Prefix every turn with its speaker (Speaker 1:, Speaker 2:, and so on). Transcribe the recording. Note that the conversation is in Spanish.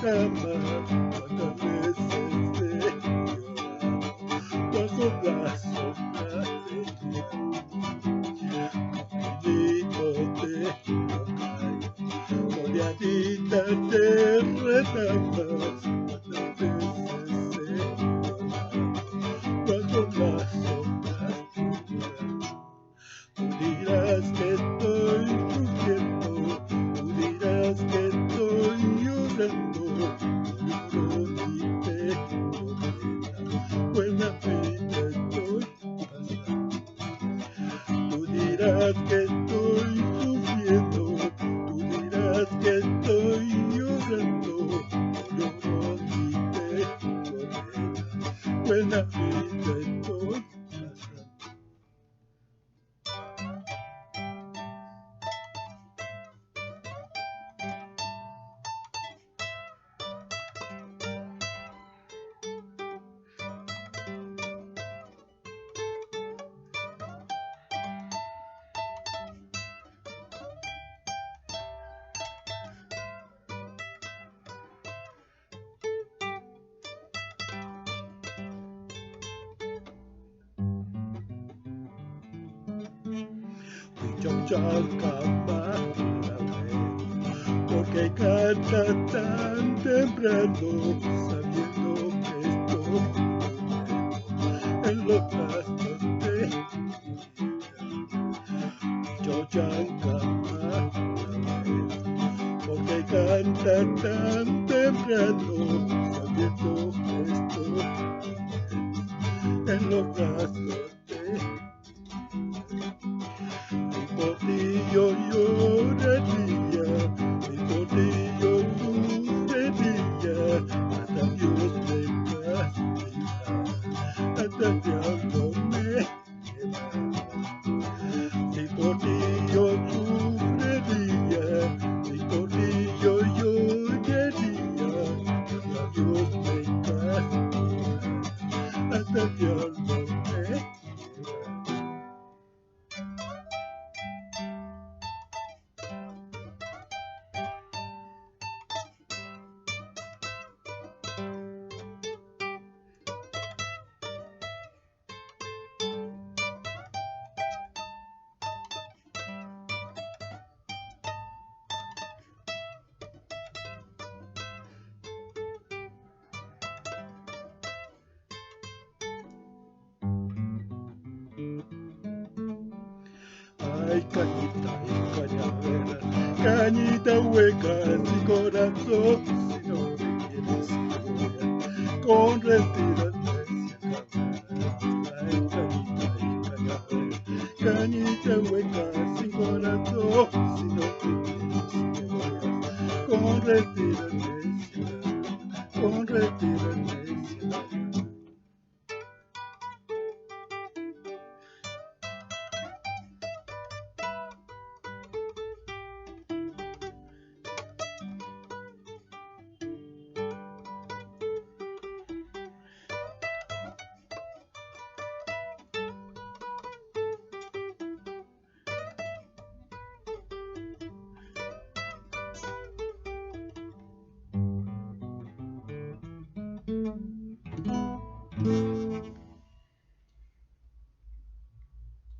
Speaker 1: cama, cuántas veces he llorado bajo la sombra de tu caminito de Huancayo, rodeadita de retamas, cuántas veces he llorado bajo la sombra de tu Tú dirás que estoy sufriendo, tú dirás que estoy llorando, no lloro ni tengo pena, buena vida estoy pasando. Tú dirás que estoy sufriendo, tú dirás que estoy llorando, no lloro ni tengo pena, buena vida estoy pasando. Cama, porque canta tan temprano, sabiendo que estoy en los brazos de cama, porque canta tan temprano, sabiendo que estoy en los brazos de por ti yo lloraría, y por ti yo sufriría, hasta Dios me castiga, hasta el diablo me llevará. Si por ti yo sufriría, si por ti yo lloraría, hasta Dios me castiga, hasta el diablo me llevará. Ay, cañita y cañavera, cañita hueca sin corazón, si no me quieres llorar, con retírate si acabarás. Ay, cañita y cañavera, cañita hueca sin corazón, si no me quieres llorar, con retírate si acabarás, con retírate si acabarás.